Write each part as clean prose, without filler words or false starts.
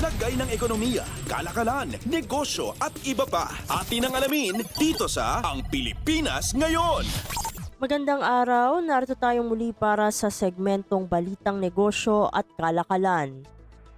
Lagay ng ekonomiya, kalakalan, negosyo at iba pa. Atin ang alamin dito sa Ang Pilipinas Ngayon. Magandang araw, narito tayong muli para sa segmentong Balitang Negosyo at Kalakalan.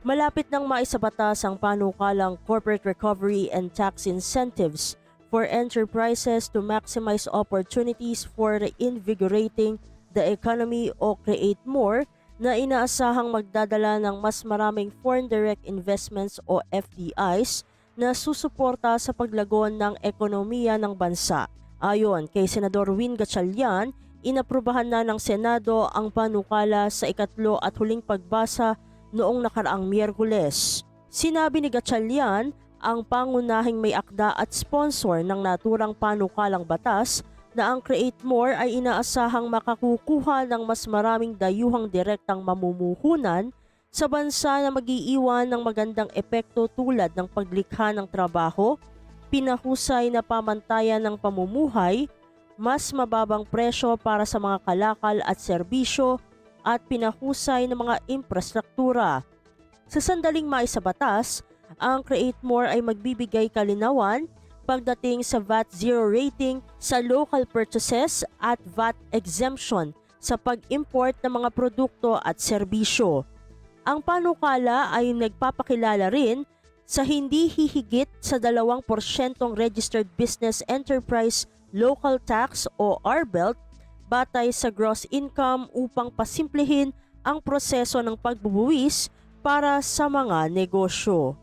Malapit nang maisabatas ang panukalang Corporate Recovery and Tax Incentives for enterprises to maximize opportunities for reinvigorating the economy o Create More na inaasahang magdadala ng mas maraming foreign direct investments o FDIs na susuporta sa paglagon ng ekonomiya ng bansa. Ayon kay Senador Win Gatchalian, inaprubahan na ng Senado ang panukala sa ikatlo at huling pagbasa noong nakaraang Miyerkules. Sinabi ni Gatchalian, ang pangunahing may akda at sponsor ng naturang panukalang batas na ang Create More ay inaasahang makakukuha ng mas maraming dayuhang direktang mamumuhunan sa bansa na mag-iiwan ng magandang epekto tulad ng paglikha ng trabaho, pinahusay na pamantayan ng pamumuhay, mas mababang presyo para sa mga kalakal at serbisyo at pinahusay ng mga infrastruktura. Sa sandaling maisabatas, ang Create More ay magbibigay kalinawan pagdating sa VAT Zero rating sa local purchases at VAT exemption sa pag-import ng mga produkto at serbisyo. Ang panukala ay nagpapakilala rin sa hindi hihigit sa 2% Registered Business Enterprise Local Tax o RBELT batay sa gross income upang pasimplihin ang proseso ng pagbubuwis para sa mga negosyo.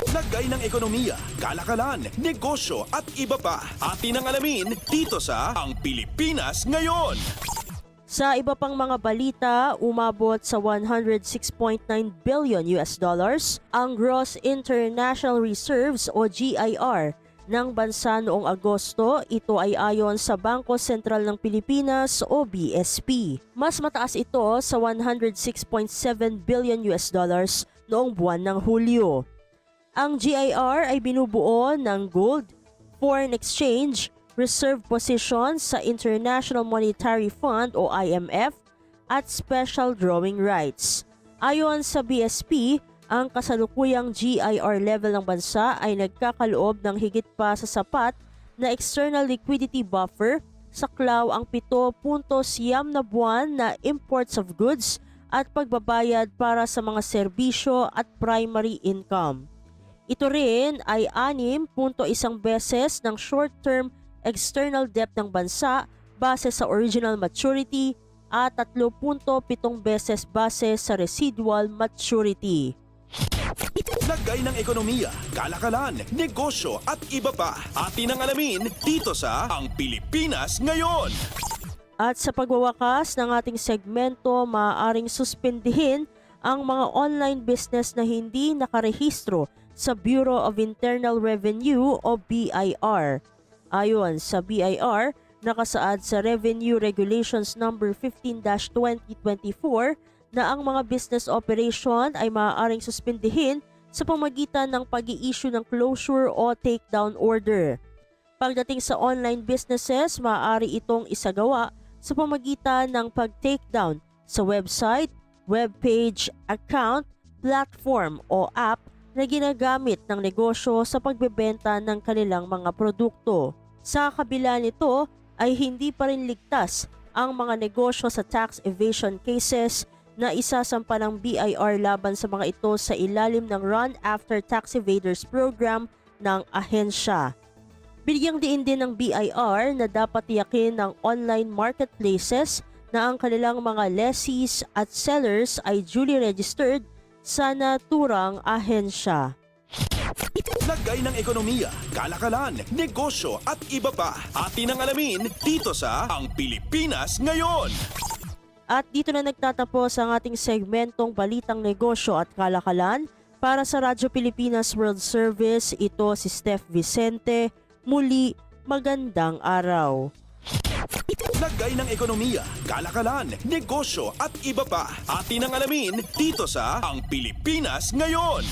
Lagay ng ekonomiya, kalakalan, negosyo at iba pa. Atin ang alamin dito sa Ang Pilipinas Ngayon. Sa iba pang mga balita, umabot sa 106.9 billion US dollars ang Gross International Reserves o GIR ng bansa noong Agosto. Ito ay ayon sa Bangko Sentral ng Pilipinas o BSP. Mas mataas ito sa 106.7 billion US dollars noong buwan ng Hulyo. Ang GIR ay binubuo ng gold, foreign exchange, reserve positions sa International Monetary Fund o IMF at special drawing rights. Ayon sa BSP, ang kasalukuyang GIR level ng bansa ay nagkakaloob ng higit pa sa sapat na external liquidity buffer, saklaw ang 7.9 na buwan na imports of goods at pagbabayad para sa mga serbisyo at primary income. Ito rin ay 6.1 beses ng short-term external debt ng bansa base sa original maturity at 3.7 beses base sa residual maturity. Lagay ng ekonomiya, kalakalan, negosyo at iba pa. Atin ang alamin dito sa Ang Pilipinas Ngayon. At sa pagwawakas ng ating segmento, maaaring suspindihin ang mga online business na hindi nakarehistro sa Bureau of Internal Revenue o BIR. Ayon sa BIR, nakasaad sa Revenue Regulations No. 15-2024 na ang mga business operation ay maaaring suspindihin sa pamagitan ng pag-i-issue ng closure o takedown order. Pagdating sa online businesses, maaari itong isagawa sa pamagitan ng pag-takedown sa website, webpage, account, platform o app na ginagamit ng negosyo sa pagbebenta ng kanilang mga produkto. Sa kabila nito ay hindi pa rin ligtas ang mga negosyo sa tax evasion cases na isasampa ng BIR laban sa mga ito sa ilalim ng Run After Tax Evaders Program ng ahensya. Bigyang diin din ng BIR na dapat tiyakin ng online marketplaces na ang kanilang mga lessees at sellers ay duly registered sa naturang ahensya. Lagay ng ekonomiya, kalakalan, negosyo at iba pa. Atin ang alamin dito sa Ang Pilipinas Ngayon. At dito na nagtatapos ang ating segmentong Balitang Negosyo at Kalakalan. Para sa Radyo Pilipinas World Service, ito si Steph Vicente. Muli, magandang araw. Lagay ng ekonomiya, kalakalan, negosyo at iba pa. Atin ang alamin dito sa Ang Pilipinas Ngayon.